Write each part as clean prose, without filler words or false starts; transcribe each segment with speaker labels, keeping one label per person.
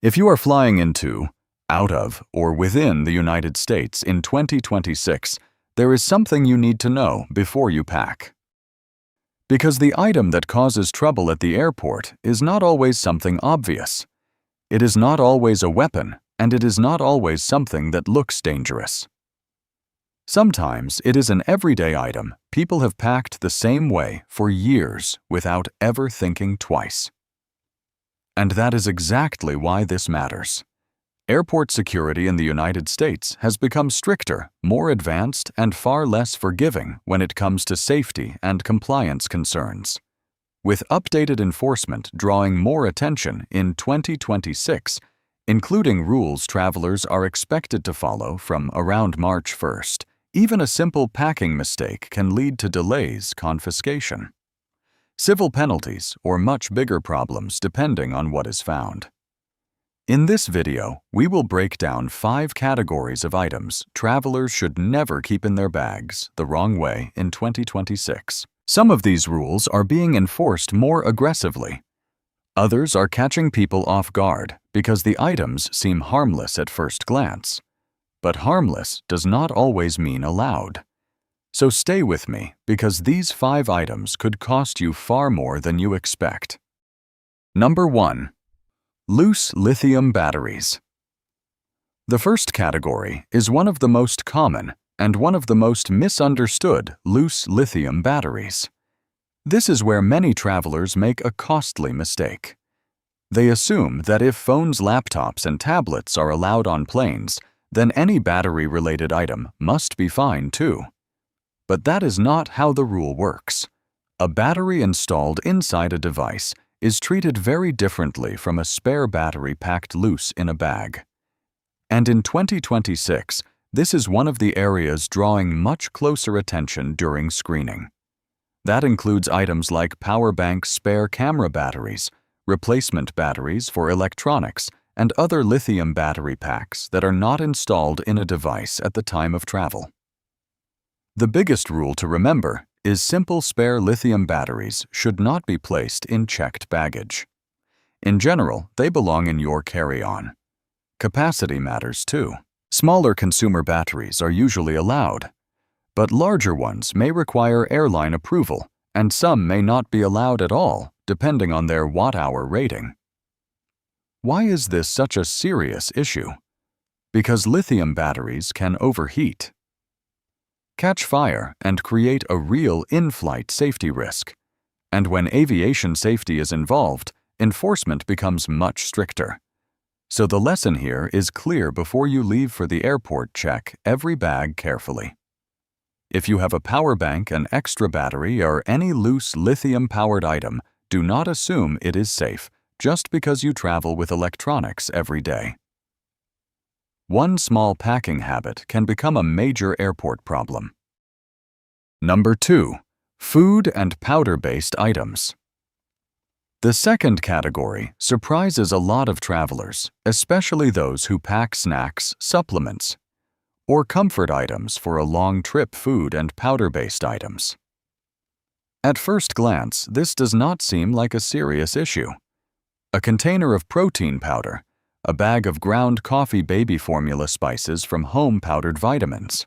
Speaker 1: If you are flying into, out of, or within the United States in 2026, there is something you need to know before you pack. Because the item that causes trouble at the airport is not always something obvious. It is not always a weapon, and it is not always something that looks dangerous. Sometimes it is an everyday item people have packed the same way for years without ever thinking twice. And that is exactly why this matters. Airport security in the United States has become stricter, more advanced, and far less forgiving when it comes to safety and compliance concerns. With updated enforcement drawing more attention in 2026, including rules travelers are expected to follow from around March 1st, even a simple packing mistake can lead to delays, confiscation, civil penalties, or much bigger problems depending on what is found. In this video, we will break down 5 categories of items travelers should never keep in their bags the wrong way in 2026. Some of these rules are being enforced more aggressively. Others are catching people off guard because the items seem harmless at first glance. But harmless does not always mean allowed. So stay with me because these 5 items could cost you far more than you expect. Number 1. Loose lithium batteries. The first category is one of the most common and one of the most misunderstood loose lithium batteries. This is where many travelers make a costly mistake. They assume that if phones, laptops, and tablets are allowed on planes, then any battery-related item must be fine too. But that is not how the rule works. A battery installed inside a device is treated very differently from a spare battery packed loose in a bag. And in 2026, this is one of the areas drawing much closer attention during screening. That includes items like power bank spare camera batteries, replacement batteries for electronics, and other lithium battery packs that are not installed in a device at the time of travel. The biggest rule to remember is simple spare lithium batteries should not be placed in checked baggage. In general, they belong in your carry-on. Capacity matters too. Smaller consumer batteries are usually allowed, but larger ones may require airline approval, and some may not be allowed at all, depending on their watt-hour rating. Why is this such a serious issue? Because lithium batteries can overheat, catch fire, and create a real in-flight safety risk. And when aviation safety is involved, enforcement becomes much stricter. So the lesson here is clear: before you leave for the airport, check every bag carefully. If you have a power bank, an extra battery, or any loose lithium-powered item, do not assume it is safe just because you travel with electronics every day. One small packing habit can become a major airport problem. Number 2. Food and powder-based items. The second category surprises a lot of travelers, especially those who pack snacks, supplements, or comfort items for a long trip. Food and powder-based items. At first glance, this does not seem like a serious issue. A container of protein powder, a bag of ground coffee, baby formula, spices from home, powdered vitamins.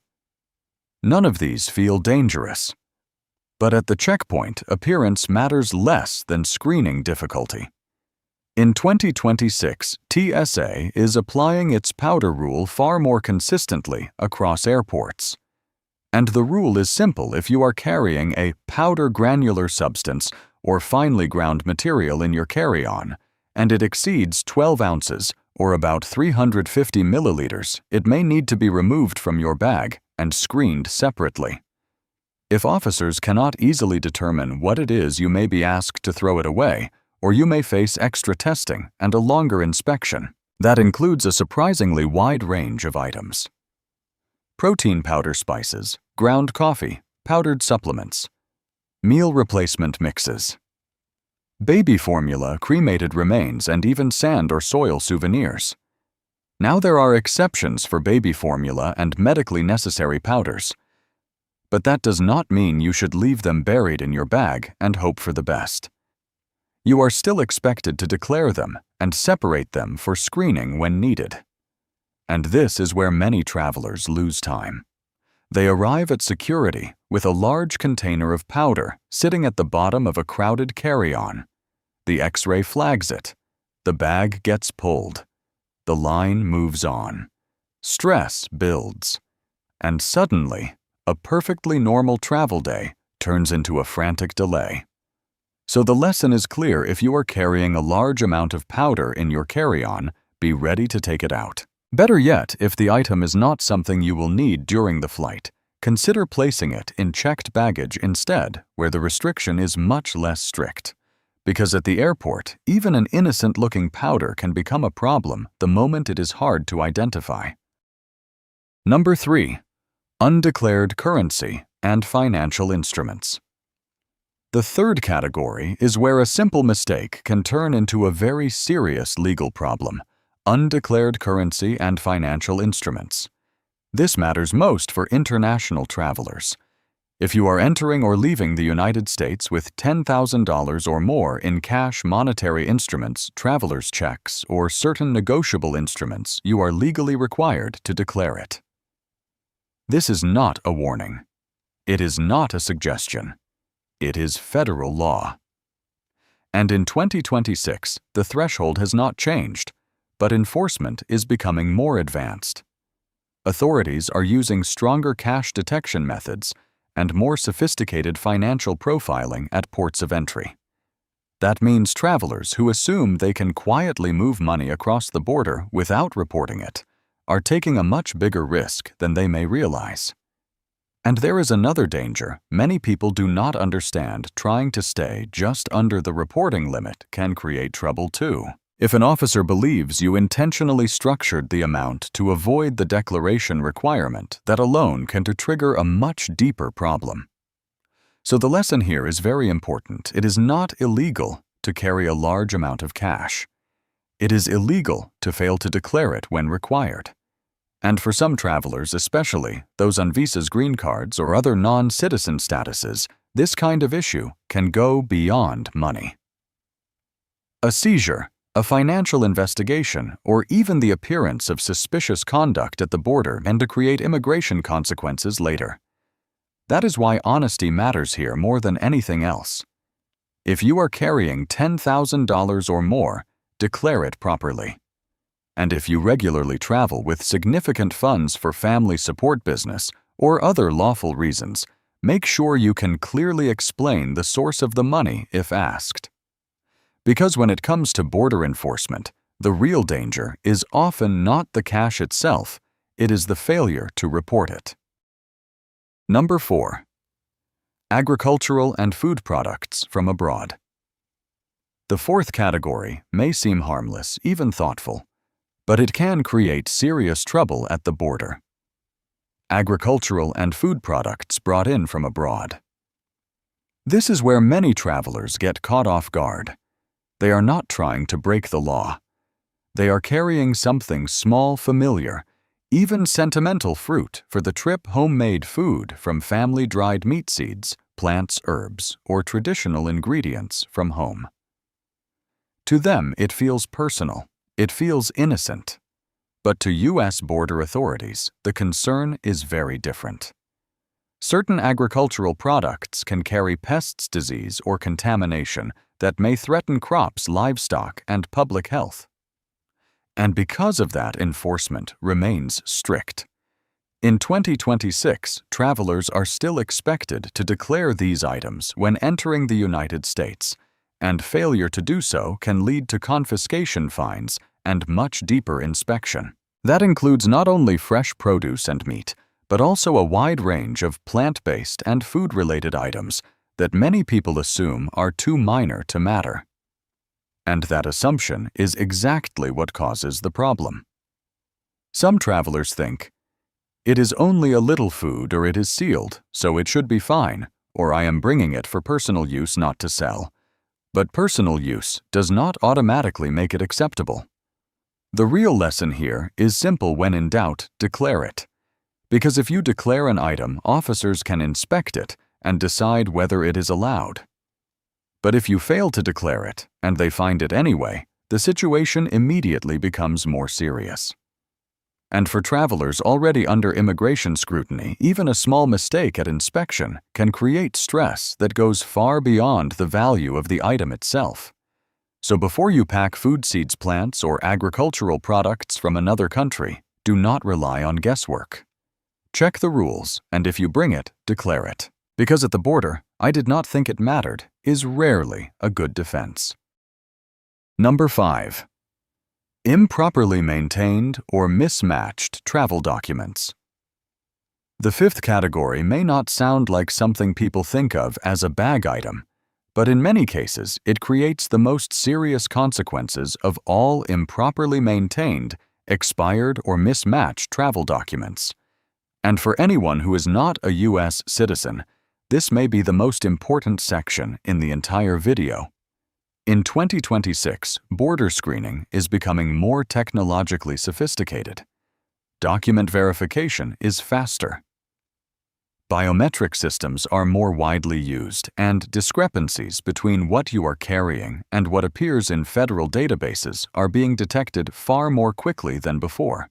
Speaker 1: None of these feel dangerous. But at the checkpoint, appearance matters less than screening difficulty. In 2026, TSA is applying its powder rule far more consistently across airports. And the rule is simple: if you are carrying a powder granular substance or finely ground material in your carry-on, and it exceeds 12 ounces, or about 350 milliliters, it may need to be removed from your bag and screened separately. If officers cannot easily determine what it is, you may be asked to throw it away, or you may face extra testing and a longer inspection. That includes a surprisingly wide range of items. Protein powder, spices, ground coffee, powdered supplements, meal replacement mixes, baby formula, cremated remains, and even sand or soil souvenirs. Now there are exceptions for baby formula and medically necessary powders. But that does not mean you should leave them buried in your bag and hope for the best. You are still expected to declare them and separate them for screening when needed. And this is where many travelers lose time. They arrive at security with a large container of powder sitting at the bottom of a crowded carry-on. The X-ray flags it. The bag gets pulled. The line moves on. Stress builds. And suddenly, a perfectly normal travel day turns into a frantic delay. So the lesson is clear: if you are carrying a large amount of powder in your carry-on, be ready to take it out. Better yet, if the item is not something you will need during the flight, consider placing it in checked baggage instead, where the restriction is much less strict. Because at the airport, even an innocent-looking powder can become a problem the moment it is hard to identify. Number 3. Undeclared currency and financial instruments. The third category is where a simple mistake can turn into a very serious legal problem: undeclared currency and financial instruments. This matters most for international travelers. If you are entering or leaving the United States with $10,000 or more in cash monetary instruments, traveler's checks, or certain negotiable instruments, you are legally required to declare it. This is not a warning. It is not a suggestion. It is federal law. And in 2026, the threshold has not changed, but enforcement is becoming more advanced. Authorities are using stronger cash detection methods and more sophisticated financial profiling at ports of entry. That means travelers who assume they can quietly move money across the border without reporting it are taking a much bigger risk than they may realize. And there is another danger many people do not understand: trying to stay just under the reporting limit can create trouble too. If an officer believes you intentionally structured the amount to avoid the declaration requirement, that alone can trigger a much deeper problem. So the lesson here is very important. It is not illegal to carry a large amount of cash. It is illegal to fail to declare it when required. And for some travelers, especially those on visas, green cards, or other non-citizen statuses, this kind of issue can go beyond money. A seizure, a financial investigation, or even the appearance of suspicious conduct at the border can create immigration consequences later. That is why honesty matters here more than anything else. If you are carrying $10,000 or more, declare it properly. And if you regularly travel with significant funds for family support, business, or other lawful reasons, make sure you can clearly explain the source of the money if asked. Because when it comes to border enforcement, the real danger is often not the cash itself, it is the failure to report it. Number 4. Agricultural and food products from abroad. The fourth category may seem harmless, even thoughtful, but it can create serious trouble at the border. Agricultural and food products brought in from abroad. This is where many travelers get caught off guard. They are not trying to break the law. They are carrying something small, familiar, even sentimental fruit for the trip, homemade food from family, dried meat seeds, plants, herbs, or traditional ingredients from home. To them, it feels personal. It feels innocent. But to U.S. border authorities, the concern is very different. Certain agricultural products can carry pests, disease, or contamination that may threaten crops, livestock, and public health. And because of that, enforcement remains strict. In 2026, travelers are still expected to declare these items when entering the United States, and failure to do so can lead to confiscation fines and much deeper inspection. That includes not only fresh produce and meat, but also a wide range of plant-based and food-related items that many people assume are too minor to matter. And that assumption is exactly what causes the problem. Some travelers think, it is only a little food, or it is sealed, so it should be fine, or I am bringing it for personal use, not to sell. But personal use does not automatically make it acceptable. The real lesson here is simple: when in doubt, declare it. Because if you declare an item, officers can inspect it and decide whether it is allowed. But if you fail to declare it, and they find it anyway, the situation immediately becomes more serious. And for travelers already under immigration scrutiny, even a small mistake at inspection can create stress that goes far beyond the value of the item itself. So before you pack food seeds plants or agricultural products from another country, do not rely on guesswork. Check the rules, and if you bring it, declare it. Because at the border, I did not think it mattered, is rarely a good defense. Number 5. Improperly maintained or mismatched travel documents. The fifth category may not sound like something people think of as a bag item, but in many cases it creates the most serious consequences of all improperly maintained, expired, or mismatched travel documents. And for anyone who is not a U.S. citizen, this may be the most important section in the entire video. In 2026, border screening is becoming more technologically sophisticated. Document verification is faster. Biometric systems are more widely used, and discrepancies between what you are carrying and what appears in federal databases are being detected far more quickly than before.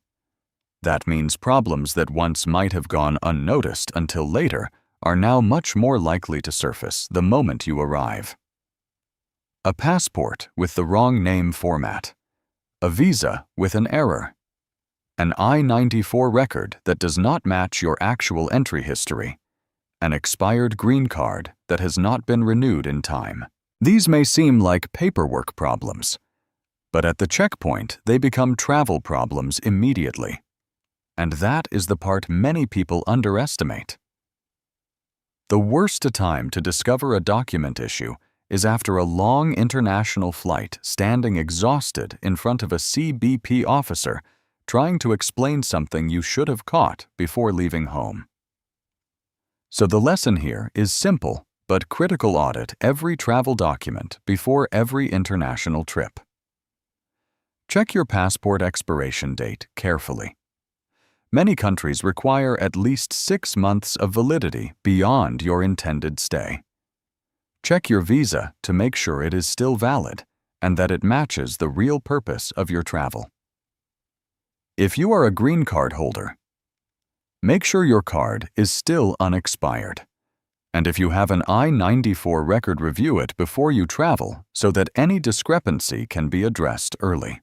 Speaker 1: That means problems that once might have gone unnoticed until later are now much more likely to surface the moment you arrive. A passport with the wrong name format, a visa with an error, an I-94 record that does not match your actual entry history, an expired green card that has not been renewed in time. These may seem like paperwork problems, but at the checkpoint they become travel problems immediately. And that is the part many people underestimate. The worst time to discover a document issue is after a long international flight standing exhausted in front of a CBP officer trying to explain something you should have caught before leaving home. So the lesson here is simple but critical: audit every travel document before every international trip. Check your passport expiration date carefully. Many countries require at least 6 months of validity beyond your intended stay. Check your visa to make sure it is still valid and that it matches the real purpose of your travel. If you are a green card holder, make sure your card is still unexpired. And if you have an I-94 record, review it before you travel so that any discrepancy can be addressed early.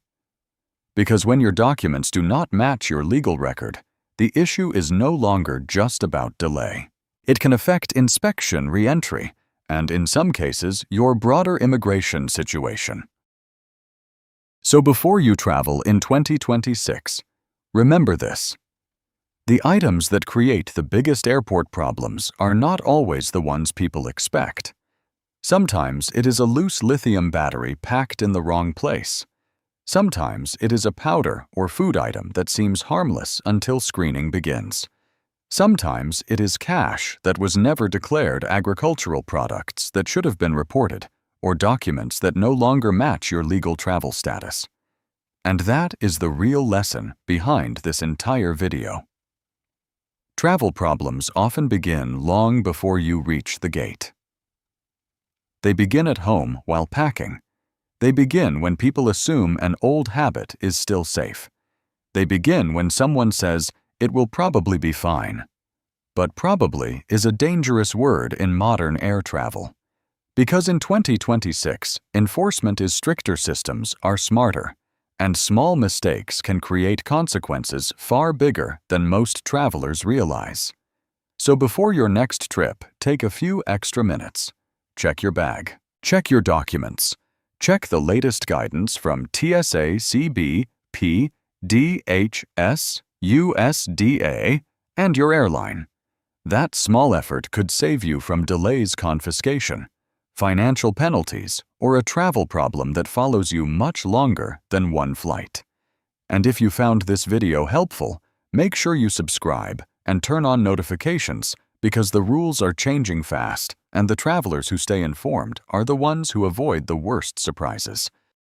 Speaker 1: Because when your documents do not match your legal record, the issue is no longer just about delay. It can affect inspection re-entry, and in some cases, your broader immigration situation. So before you travel in 2026, remember this: the items that create the biggest airport problems are not always the ones people expect. Sometimes it is a loose lithium battery packed in the wrong place. Sometimes it is a powder or food item that seems harmless until screening begins. Sometimes it is cash that was never declared, agricultural products that should have been reported, or documents that no longer match your legal travel status. And that is the real lesson behind this entire video. Travel problems often begin long before you reach the gate. They begin at home while packing. They begin when people assume an old habit is still safe. They begin when someone says, "It will probably be fine." But probably is a dangerous word in modern air travel. Because in 2026, enforcement is stricter, systems are smarter, and small mistakes can create consequences far bigger than most travelers realize. So before your next trip, take a few extra minutes. Check your bag. Check your documents. Check the latest guidance from TSA, CBP, DHS, USDA, and your airline. That small effort could save you from delays, confiscation, financial penalties, or a travel problem that follows you much longer than one flight. And if you found this video helpful, make sure you subscribe and turn on notifications, because the rules are changing fast, and the travelers who stay informed are the ones who avoid the worst surprises.